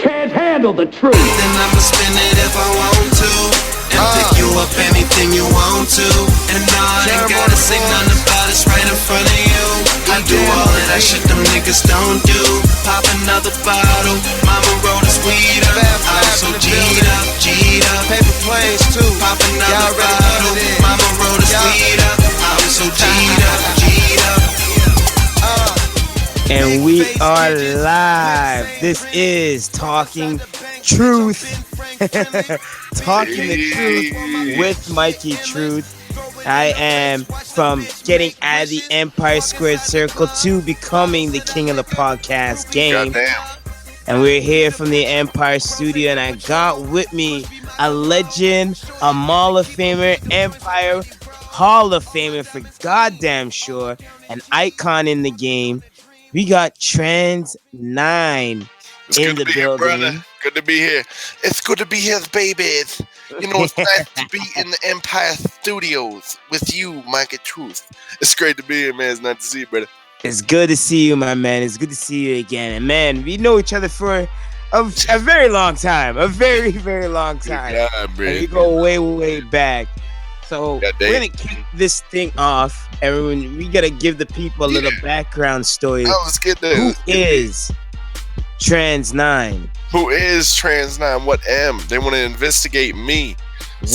can't handle the truth. Then I'ma spin it if I want to, and pick you up anything you want to. And no, I ain't gotta say nothing about it's right in front of you. I do all of that shit them niggas don't do. Pop another bottle, mama roll this weed up. I'm so G'd up, G'd up. Paper planes too. Pop another bottle, mama roll this weed up. I'm so G'd up, G'd up. And we are live. This is Talking Truth. Talking the Truth with Mikey Truth. I am from getting out of the Empire Squared Circle to becoming the king of the podcast game. Goddamn. And we're here from the Empire Studio, and I got with me a legend, a Mall of Famer, Empire Hall of Famer for goddamn sure, an icon in the game. We got Trans 9 It's in good the to be here, building. brother. Good to be here. It's good to be here, babies. You know, it's nice to be in the Empire Studios with you, Mikey Truth. It's great to be here, man. It's nice to see you, brother. It's good to see you, my man. It's good to see you again. And man, we know each other for a very long time. A very, very long time. Yeah, And man. we go way, way back. So Yeah, we're going to kick this thing off. Everyone, we got to give the people a little background story. Oh, let's get there. Who is Trans 9? Who is Trans 9? What am? They want to investigate me.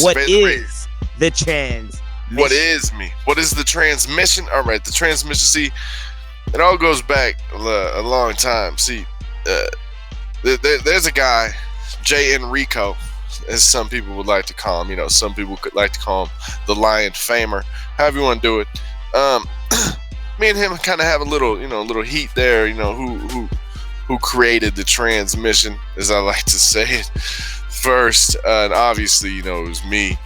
What Spend is the trans? What is me? What is the transmission? All right, the transmission. See, it all goes back a long time. See, there's a guy, Jay Enrico, as some people would like to call him. You know, some people could like to call him the Lion Famer. However you want to do it. Me and him kind of have a little heat there. You know, who created the transmission, as I like to say it first, and obviously, you know, it was me.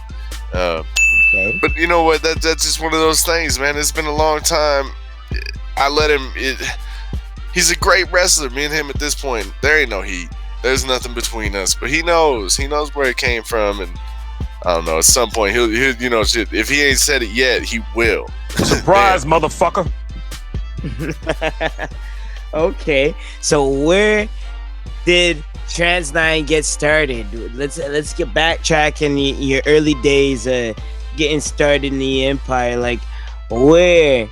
Okay. But you know what? That's just one of those things, man. It's been a long time. I let him. He's a great wrestler. Me and him at this point, there ain't no heat. There's nothing between us. But he knows. He knows where it came from, and I don't know. At some point, he'll you know, shit. If he ain't said it yet, he will. Surprise, motherfucker. Okay, so where did Trans 9 get started? Let's get backtrack in your early days, getting started in the Empire. Like, where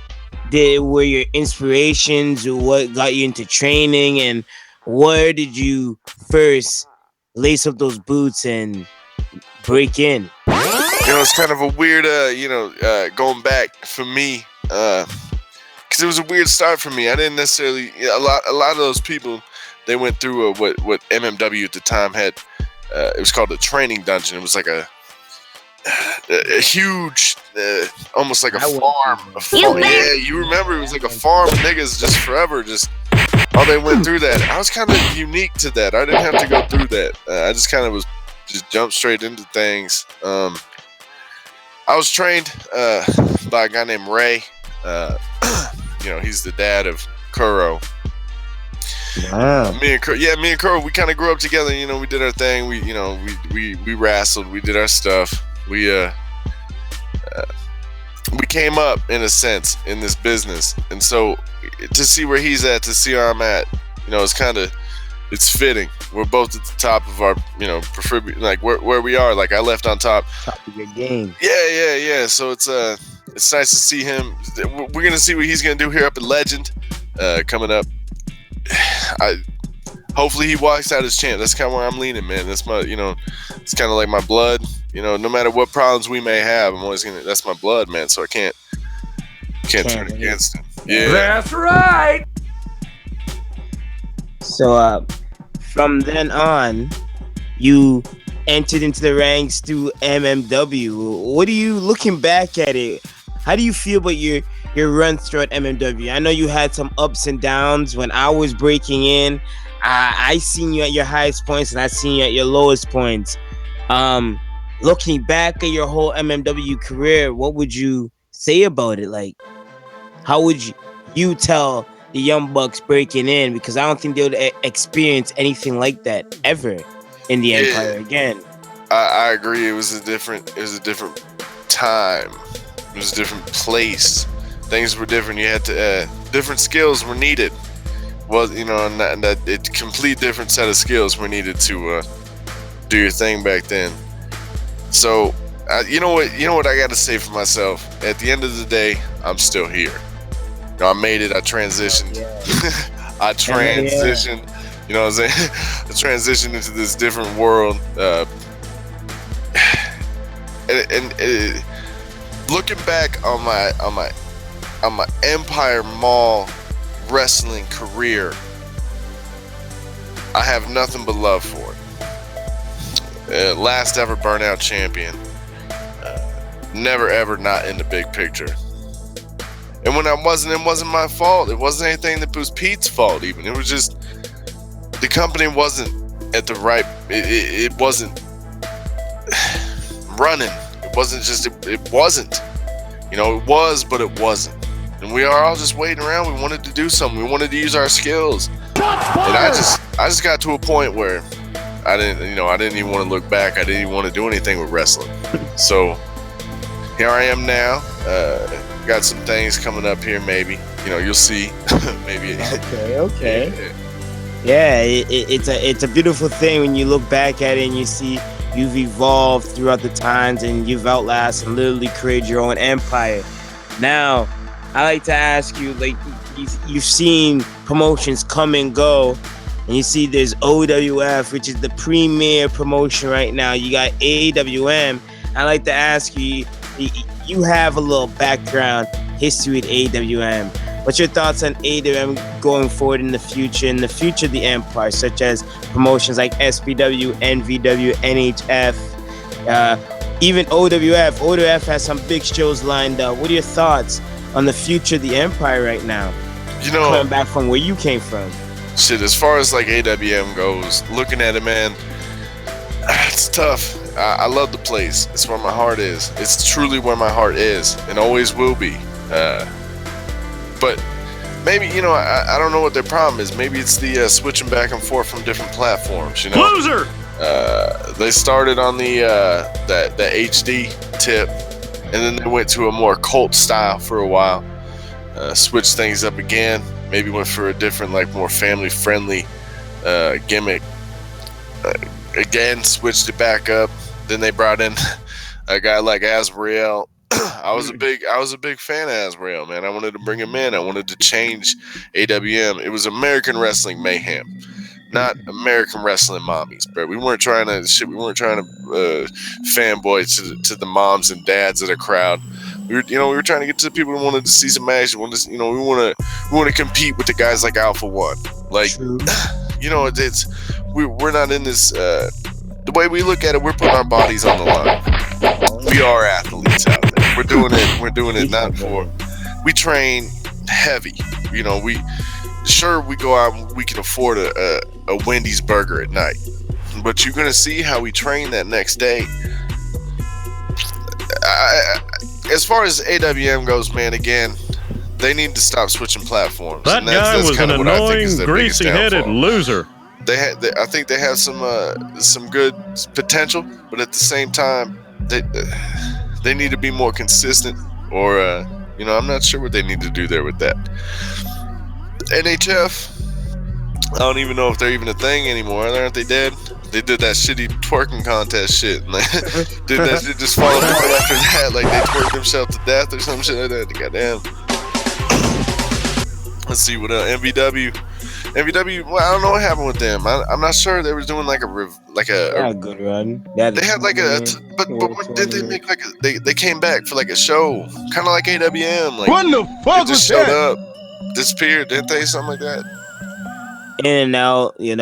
were your inspirations? What got you into training, and where did you first lace up those boots and break in? You know, it's kind of a weird, going back for me, because it was a weird start for me. I didn't necessarily, a lot of those people, they went through what MMW at the time had. It was called a training dungeon. It was like a huge, almost like a farm. Yeah, you remember? It was like a farm of niggas just forever. Just they went through that. I was kind of unique to that. I didn't have to go through that. I just kind of was just jumped straight into things. I was trained by a guy named Ray. You know, he's the dad of Kuro. Wow. Me and Kuro, we kind of grew up together. You know, we did our thing. We wrestled. We did our stuff. We came up in a sense in this business, and so to see where he's at, to see where I'm at, you know, it's fitting. We're both at the top of our, you know, preferably like where we are. Like I left on top. Top of your game. Yeah. So it's nice to see him. We're gonna see what he's gonna do here up at Legend, coming up. Hopefully he walks out his champ. That's kind of where I'm leaning, man. That's my, you know, it's kind of like my blood. You know, no matter what problems we may have, I'm always gonna. That's my blood, man. So I can't turn against him. Yeah, That's right. So from then on, you entered into the ranks through MMW. What are you looking back at it? How do you feel about your run throughout MMW? I know you had some ups and downs. When I was breaking in, I seen you at your highest points and I seen you at your lowest points. Looking back at your whole MMW career, what would you say about it? Like, how would you tell the Young Bucks breaking in? Because I don't think they would experience anything like that ever in the Empire again. I agree. It was a different time. It was a different place. Things were different. You had to different skills were needed. was, and that it's complete different set of skills were needed to do your thing back then. So, you know what I got to say for myself. At the end of the day, I'm still here. I made it. I transitioned. I transitioned. You know what I'm saying? I transitioned into this different world. And looking back on my Empire Mall wrestling career, I have nothing but love for it. Last ever Burnout champion. Never ever not in the big picture. And when I wasn't, it wasn't my fault. It wasn't anything that was Pete's fault even. It was just the company wasn't at the right, it wasn't running. It wasn't just, it wasn't. It was, but it wasn't. And we are all just waiting around. We wanted to do something. We wanted to use our skills. And I just got to a point where I didn't even want to look back. I didn't even want to do anything with wrestling. So here I am now. Got some things coming up here. Maybe you'll see. Maybe. Okay. Yeah, it's a beautiful thing when you look back at it and you see you've evolved throughout the times and you've outlasted and literally created your own empire. Now, I like to ask you, like, you've seen promotions come and go, and you see there's OWF, which is the premier promotion right now. You got AWM. I like to ask you, you have a little background history with AWM. What's your thoughts on AWM going forward in the future of the Empire, such as promotions like SPW, NVW, NHF, even OWF? OWF has some big shows lined up. What are your thoughts on the future of the Empire right now? Coming back from where you came from. Shit, as far as like AWM goes, looking at it, man, it's tough. I love the place. It's where my heart is. It's truly where my heart is and always will be. But maybe, I don't know what their problem is. Maybe it's the switching back and forth from different platforms, Loser! They started on the HD tip, and then they went to a more cult style for a while. Switched things up again. Maybe went for a different, like, more family-friendly gimmick. Again, switched it back up. Then they brought in a guy like Azrael. I was a big fan of Azrael, man. I wanted to bring him in. I wanted to change AWM. It was American Wrestling Mayhem, not American Wrestling Mommies, bro. We weren't trying to fanboy to the moms and dads of the crowd. We were trying to get to the people who wanted to see some action. We want to compete with the guys like Alpha One. Like, we're not in this. The way we look at it, we're putting our bodies on the line. We are athletes out there. We're doing it not for. We train heavy. We go out and we can afford a Wendy's burger at night, but you're gonna see how we train that next day. As far as AWM goes, man, again, they need to stop switching platforms. That guy was an annoying, greasy-headed loser. I think they have some good potential, but at the same time, they need to be more consistent. Or I'm not sure what they need to do there with that. NHF, I don't even know if they're even a thing anymore. Aren't they dead? They did that shitty twerking contest shit, and they did that shit just fall apart after that. Like they twerked themselves to death or some shit like that. Goddamn. Let's see what else. MVW. Well, I don't know what happened with them. I'm not sure. They were doing like a good run. They had like but what did they make like they came back for like a show, kind of like AWM. Like what the fuck they just showed up, disappeared, didn't they? Something like that. In and out, and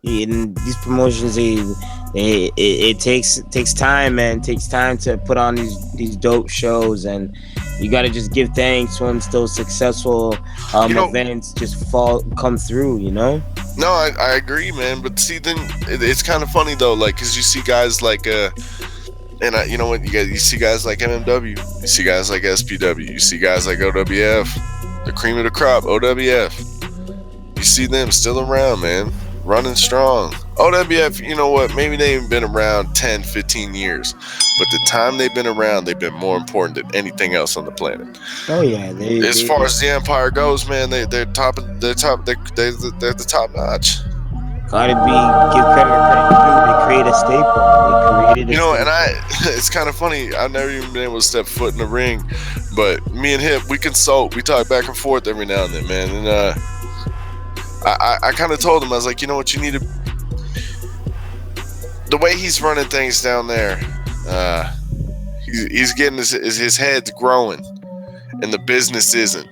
in these promotions, it takes time, man. It takes time to put on these dope shows, and you got to just give thanks when those successful events just come through. No, I agree, man. But see, then it's kind of funny though, like because you see guys like you see guys like MMW, you see guys like SPW, you see guys like OWF, the cream of the crop, OWF. You see them still around, man. running strong. OWF, you know what? Maybe they ain't been around 10, 15 years, but the time they've been around, they've been more important than anything else on the planet. Oh yeah, As far as the Empire goes, man, they're the top notch. gotta give credit where credit due. They create a staple. They created a You know, staple. and it's kind of funny. I've never even been able to step foot in the ring, but me and Hip, we consult, we talk back and forth every now and then, man. And I kind of told him, I was like, you know what, you need to. The way he's running things down there, he's getting his head's growing, and the business isn't.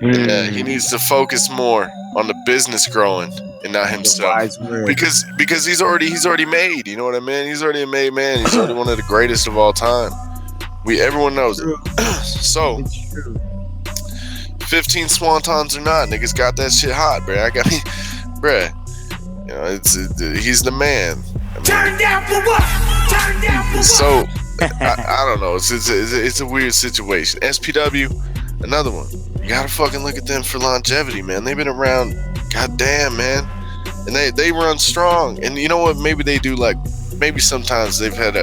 He needs to focus more on the business growing and not himself. Because he's already made. You know what I mean? He's already a made man. He's already one of the greatest of all time. Everyone knows it. So, 15 swantons or not, niggas got that shit hot, bruh. Bruh. You know, he's the man. Turn down for what? Turn down for what? So, I don't know. It's a weird situation. SPW, another one. You gotta fucking look at them for longevity, man. They've been around, goddamn, man, and they run strong. And you know what? Maybe they do, like, maybe sometimes they've had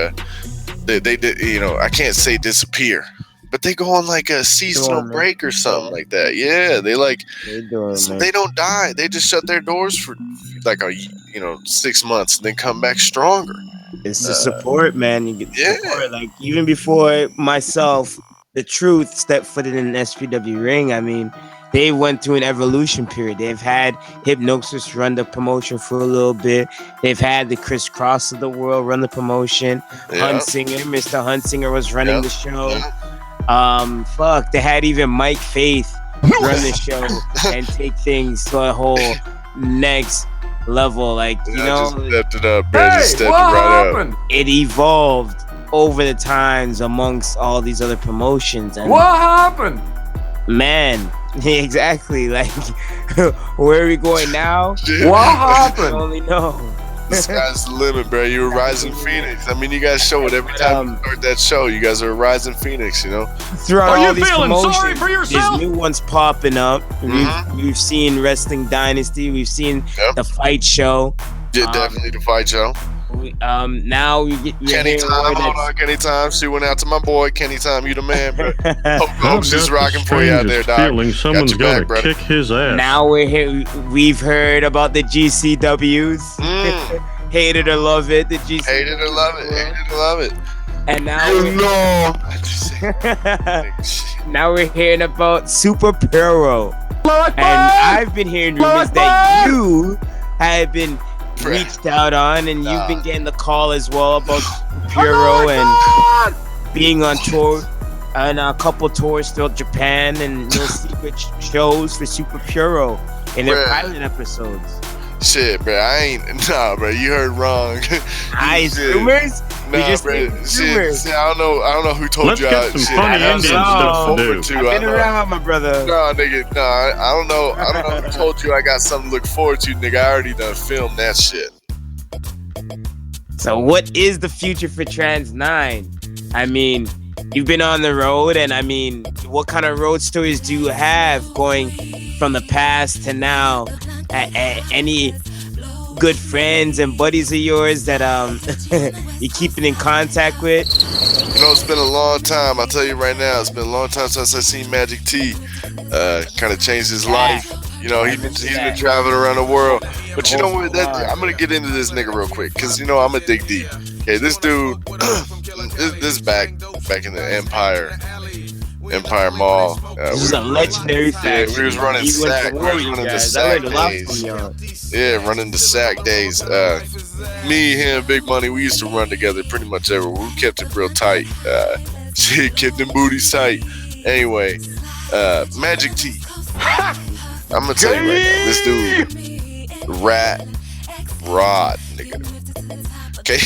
they you know, I can't say disappear, but they go on like a seasonal break or something like that. Yeah, they don't die. They just shut their doors for like 6 months and then come back stronger. It's the support, man. You get support. Like, even before myself, the Truth stepped footed in an SPW ring. I mean, they went through an evolution period. They've had Hypnosis run the promotion for a little bit. They've had the Chris Cross of the world run the promotion. Huntsinger, Mr. Huntsinger was running the show. They had even Mike Faith run the show and take things to a whole next level. Like, you know, just stepped it up, man. Just stepped it right up. It evolved over the times amongst all these other promotions. And what happened? Man, exactly. Like, where are we going now? What happened? I only know. The sky's the limit, bro. You're a rising phoenix. I mean, you guys show it every time you start that show. You guys are a rising phoenix, you know? Throughout all these feeling promotions, sorry for yourself? there's new ones popping up. We've seen Wrestling Dynasty. We've seen the Fight Show. Yeah, definitely the Fight Show. Now we get Kenny Time. Hold on, Kenny Time. She went out to my boy Kenny Time. You the man, bro. Hope she's rocking for you out there, dog. Feeling someone's gonna kick his ass. Now we're here. We've heard about the GCWs. Hated or love it. The GCWs. Hated or love it. Hated or love it. And now we're hearing about Super Puro. And I've been hearing rumors that you have been reached out on, and you've been getting the call as well about Puro and being on tour and a couple tours throughout Japan and little secret shows for Super Puro in their pilot episodes. Shit, bro, bro, you heard wrong. Rumors? Nah, bro, shit, I don't know who told you. Let's get some funny Indian stuff to do. I've been around, my brother. Nah, nigga, I don't know who told you I got something to look forward to, nigga. I already done filmed that shit. So what is the future for Trans 9? I mean, you've been on the road, and I mean, what kind of road stories do you have going from the past to now? Any good friends and buddies of yours that you're keeping in contact with? You know, it's been a long time. I'll tell you right now, it's been a long time since I seen Magic T. Kind of changed his life. You know, he's been traveling around the world. But you know what? I'm gonna get into this nigga real quick, cause you know I'm gonna dig deep. Okay, this dude, this back in the Empire Mall. This is a legendary fact. Yeah, we was running sack. We was running the sack days. Yeah, running the sack days. Me, him, Big Money, we used to run together pretty much everywhere. We kept it real tight. Shit, kept them booties tight. Anyway, Magic T. I'm gonna tell you right now, this dude, rat, rod, nigga. Okay,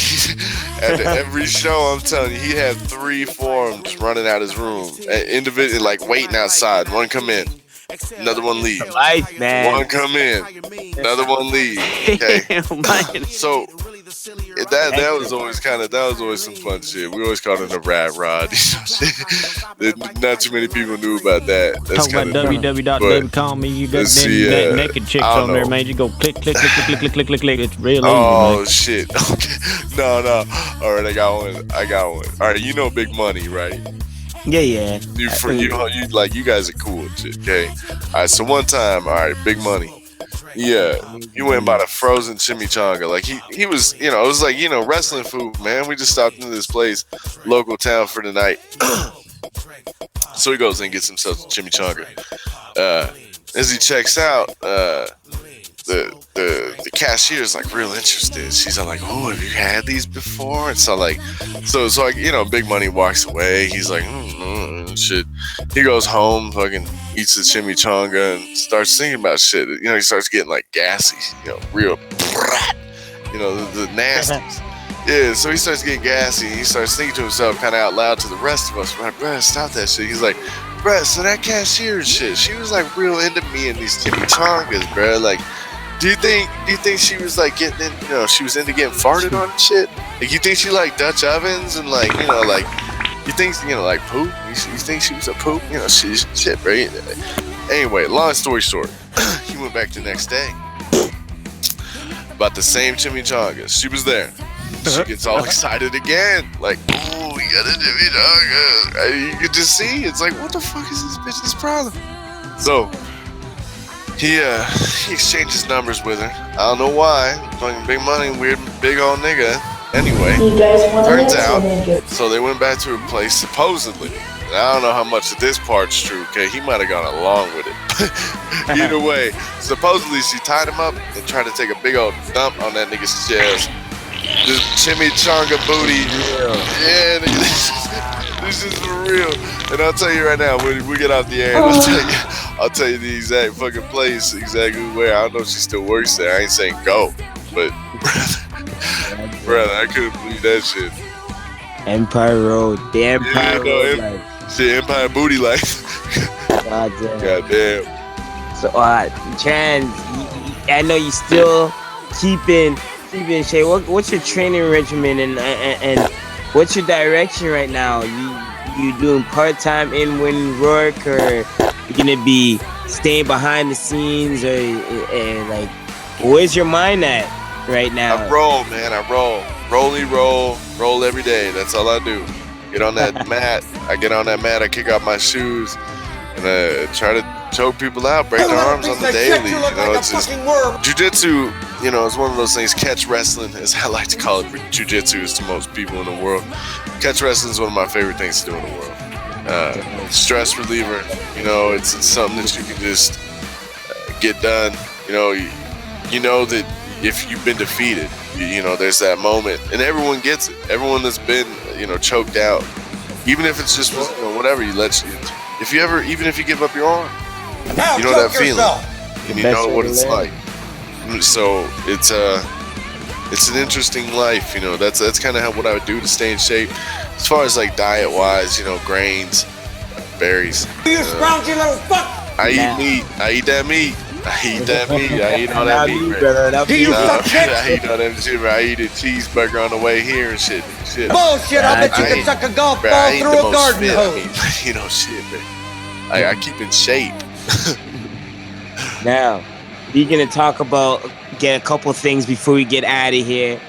after every show, I'm telling you, he had 3 forms running out his room, individually, like waiting outside. One come in, another one leave. Life, man. One come in, another one leave. Okay, so That was always some fun shit. We always called it a rat rod. Not too many people knew about that. That's Talk about www.baby.com me. You got let's see, them naked chicks I don't on there, know. man. You go click, click, click, click, click, click, click, click. It's real easy, Oh man. shit. Okay. No. All right, I got one. All right, you know Big Money, right? Yeah. You guys are cool and shit. Okay. All right. So one time, all right, Big Money. Yeah, he went and bought a frozen chimichanga. Like he was, it was like wrestling food, man. We just stopped into this place, local town for the night. So he goes and gets himself a chimichanga. As he checks out, the cashier's like real interested. She's like, "Oh, have you had these before?" And so Big Money walks away. He's like, shit. He goes home, fucking eats the chimichanga and starts thinking about shit. He starts getting like gassy, real, the nasties. Yeah, so he starts getting gassy. And he starts thinking to himself, kind of out loud to the rest of us, like, "Bruh, stop that shit." He's like, "Bruh, so that cashier shit, she was like real into me and these chimichangas, bruh. Like, do you think she was like getting in, she was into getting farted on and shit? Like, you think she like Dutch ovens and like, you think, like poop? You think she was a poop? Shit, right?" Anyway, long story short, he went back the next day. About the same chimichangas. She was there. She gets all excited again. Like, "Ooh, we got a chimichanga." And you can just see, it's like, what the fuck is this bitch's problem? So, he exchanges numbers with her. I don't know why. Fucking Big Money, weird big old nigga. Anyway, turns out, so they went back to her place, supposedly. And I don't know how much of this part's true, okay? He might have gone along with it. Either way, supposedly she tied him up and tried to take a big old dump on that nigga's chest. This chimichanga booty. Yeah, nigga, this is for real. And I'll tell you right now, when we get off the air, I'll tell you the exact fucking place, exactly where. I don't know if she still works there. I ain't saying go, but brother, I couldn't believe that shit. Empire Road. The Empire Road life. Shit, Empire Booty Life. God damn. So, Trans, I know you still keeping shape. What's your training regimen and what's your direction right now? You doing part-time in Win Rourke, or you gonna be staying behind the scenes, or like, where's your mind at right now? I roll, man. I roll. Roll every day. That's all I do. Get on that mat. I get on that mat. I kick out my shoes and try to choke people out, break their arms on the daily. It's just jiu-jitsu. It's one of those things. Catch wrestling, as I like to call it, but jiu-jitsu is to most people in the world. Catch wrestling is one of my favorite things to do in the world. Stress reliever. It's something that you can just get done. You know that if you've been defeated, there's that moment, and everyone gets it. Everyone that's been, choked out, even if it's just whatever, even if you give up your arm, you know that feeling, and you know what it's like. So it's an interesting life. That's kind of what I would do to stay in shape. As far as like diet wise, grains, berries. You scroungy little fuck! I eat meat. I eat that meat. I eat all that meat, brother. I eat all that shit, bro. I eat a cheeseburger on the way here and shit. Bullshit, I bet you can suck a golf ball through a garden hose. Shit, man. I keep in shape. Now, we're gonna talk about get a couple things before we get out of here.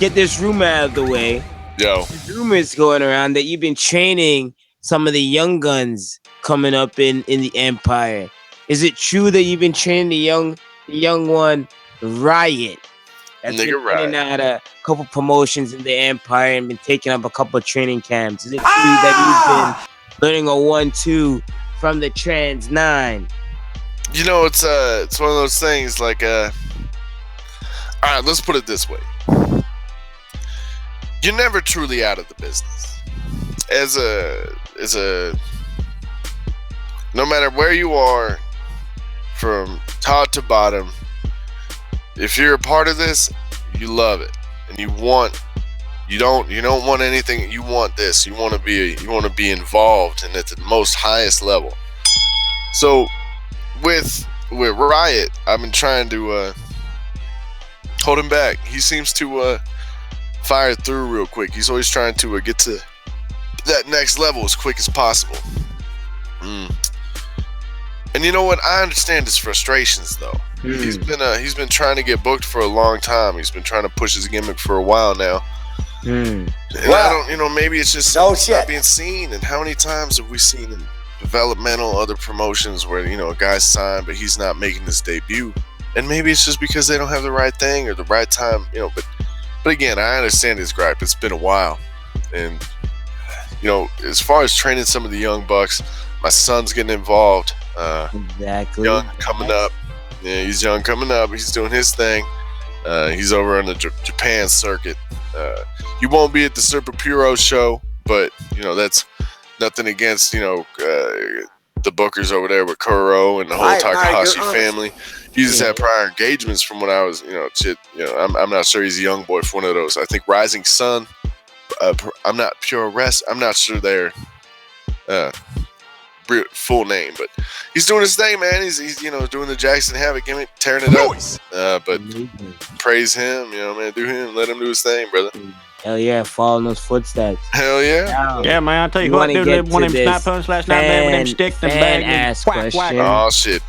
Get this rumor out of the way. Yo. There's rumors going around that you've been training some of the young guns coming up in the Empire. Is it true that you've been training the young one, Riot? That's Nigga been Riot. putting out a couple promotions in the Empire and been taking up a couple of training camps. Is it true that you've been learning a 1-2 from the Trans 9? It's one of those things like all right, let's put it this way. You're never truly out of the business. As a no matter where you are, from top to bottom, if you're a part of this, you love it and you don't want anything. You want this. You want to be involved and at the most highest level. So with Riot, I've been trying to holding back. He seems to fire through real quick. He's always trying to get to that next level as quick as possible. And you know what? I understand his frustrations, though. He's been trying to get booked for a long time. He's been trying to push his gimmick for a while now. And I don't, maybe it's just not being seen. And how many times have we seen in developmental other promotions where, a guy's signed, but he's not making his debut? And maybe it's just because they don't have the right thing or the right time, but again, I understand his gripe. It's been a while. And, as far as training some of the young bucks, my son's getting involved. Exactly. Young coming up. Yeah, he's young coming up. He's doing his thing. He's over on the Japan circuit. He won't be at the Super Puro show, but that's nothing against the bookers over there with Kuro and the whole Takahashi family. He just had prior engagements from when I was I'm not sure he's a young boy for one of those. I think Rising Sun. I'm not Pure Rest. I'm not sure their full name, but he's doing his thing, man. He's doing the Jackson Havoc gimmick, tearing it up. But praise him, man. Do him, let him do his thing, brother. Hell yeah, follow in those footsteps. Hell yeah. Now, Yeah, man, I'll tell you what, dude, one of them snap punch last night, man, with them sticks and bag and whack, whack. Oh, shit.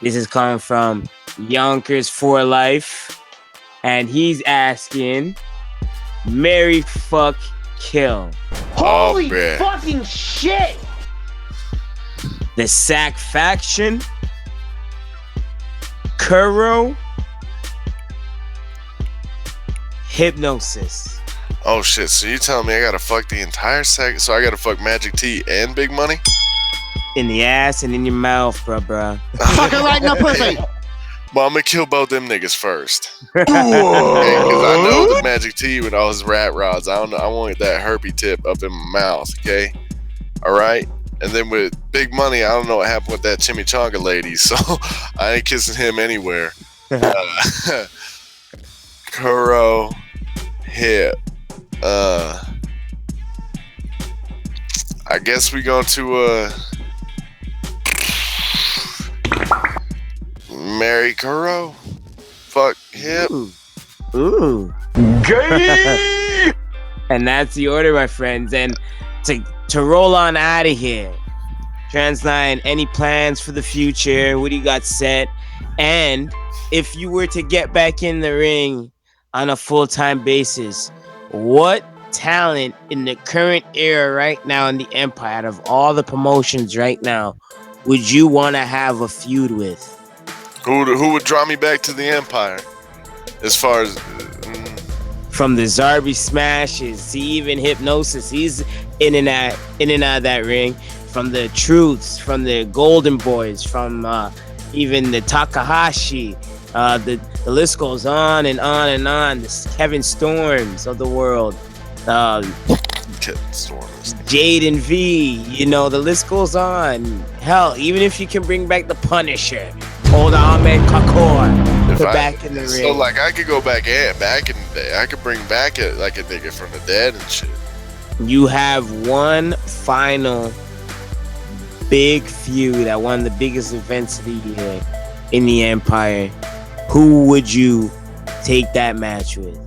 This is coming from Yonkers for Life, and he's asking, marry, fuck, kill. Holy fucking shit! The Sack Faction, Kuro, Hypnosis. Oh shit! So you telling me I gotta fuck the entire sack? So I gotta fuck Magic T and Big Money? In the ass and in your mouth, bruh. Fuck it right in the pussy! Well, I'm gonna kill both them niggas first. Because I know the Magic T with all his rat rods. I want that herpy tip up in my mouth. Okay, all right. And then with Big Money, I don't know what happened with that chimichanga lady, so I ain't kissing him anywhere. Kuro, Hip. I guess we going to marry Kuro. Fuck Hip. Ooh. Gay! And that's the order, my friends. And to roll on out of here, Trans9, any plans for the future? What do you got set? And if you were to get back in the ring on a full-time basis, what talent in the current era right now in the Empire, out of all the promotions right now, would you want to have a feud with? Who would draw me back to the Empire? As far as from the Zarby Smashes to even Hypnosis, he's in and out of that ring. From the Truths, from the Golden Boys, from even the Takahashi, the list goes on and on and on. The Kevin Storms of the world, Kevin Storms, Jade and V. The list goes on. Hell, even if you can bring back the Punisher, old Ahmed Kakor, back in the ring. So like I could go back in the day. I could bring back a nigga from the dead and shit. You have one final big feud at one of the biggest events of the year in the Empire. Who would you take that match with?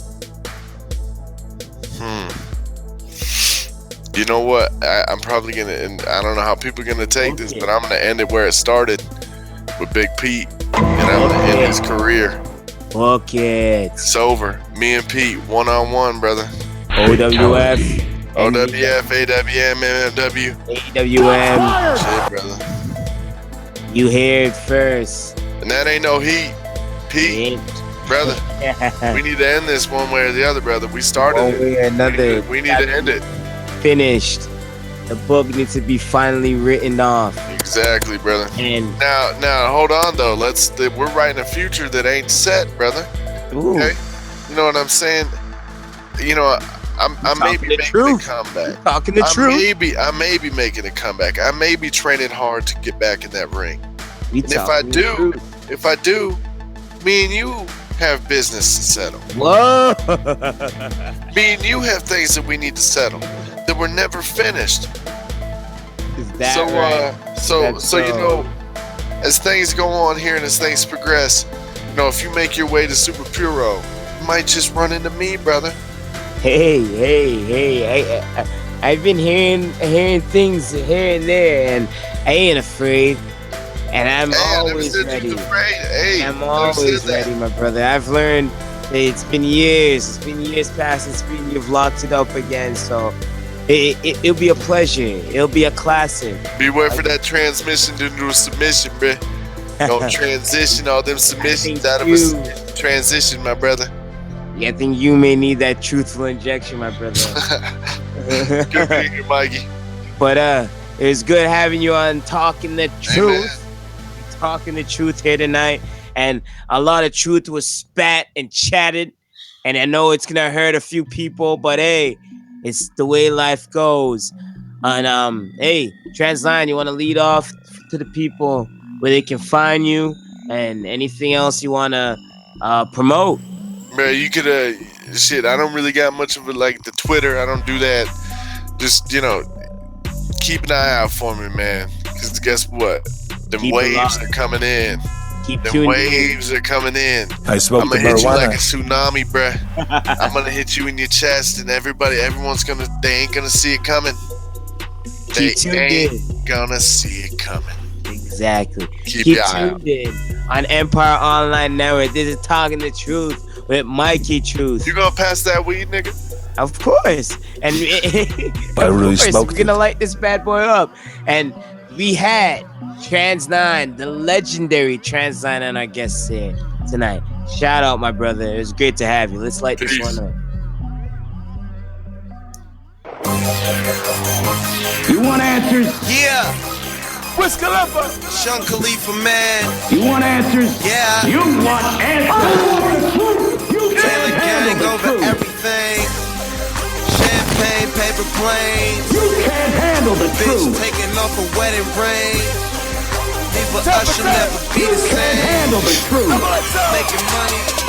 You know what? I'm probably gonna, and I don't know how people are gonna take this, but I'm gonna end it where it started with Big Pete, and I'm gonna end his career. Fuck it. It's over. Me and Pete, one-on-one, brother. OWF, AWM, MMW. AWM. Shit, brother. You hear it first. And that ain't no heat. Pete, brother. We need to end this one way or the other, brother. We started one way or another. We need to end it. Finished. The book needs to be finally written off. Exactly, brother. And now, hold on though. We're writing a future that ain't set, brother. Ooh. Okay, you know what I'm saying? I may be making a comeback. Talking the truth. I may be making a comeback. I may be training hard to get back in that ring. And if I do, me and you have business to settle. Whoa. Me and you have things that we need to settle that were never finished. Is that right? So as things go on here and as things progress, know, if you make your way to Super Puro, you might just run into me, brother. Hey! I've been hearing things here and there, and I ain't afraid. And I'm always ready. I'm always ready, my brother. I've learned that it's been years. It's been years past. You've locked it up again. So it'll be a pleasure. It'll be a classic. Beware for that transmission to do a submission, bruh. Don't transition all them submissions out of a transition, my brother. Yeah, I think you may need that truthful injection, my brother. Good being here, Mikey. But it was good having you on Talking the Truth. Amen. Talking the truth here tonight, and a lot of truth was spat and chatted, and I know it's gonna hurt a few people, but hey, it's the way life goes. And hey, Transline, you want to lead off to the people where they can find you and anything else you want to promote? Man, you could shit, I don't really got much of it, like the Twitter. I don't do that. Just, you know, keep an eye out for me, man, because guess what? Them waves are coming in. Them waves are coming in. I smoked I'm gonna hit you like a tsunami, bruh. I'm gonna hit you in your chest, and they ain't gonna see it coming. They ain't gonna see it coming. Exactly. Keep your eye tuned in on Empire Online Network. This is Talking the Truth with Mikey Truth. You gonna pass that weed, nigga? Of course. And I really smoked we're gonna light this bad boy up. And we had Trans9, the legendary Trans9 on our guest here tonight. Shout out, my brother. It was great to have you. Let's light this one up. You want answers? Yeah. Wiz Khalifa. Sean Khalifa, man. You want answers? Yeah. You want answers? Taylor gang over everything. Champagne, paper planes. You can't handle the truth. Bitch taking off a wedding ring. People, I should never be the same. Handle the truth. Making money.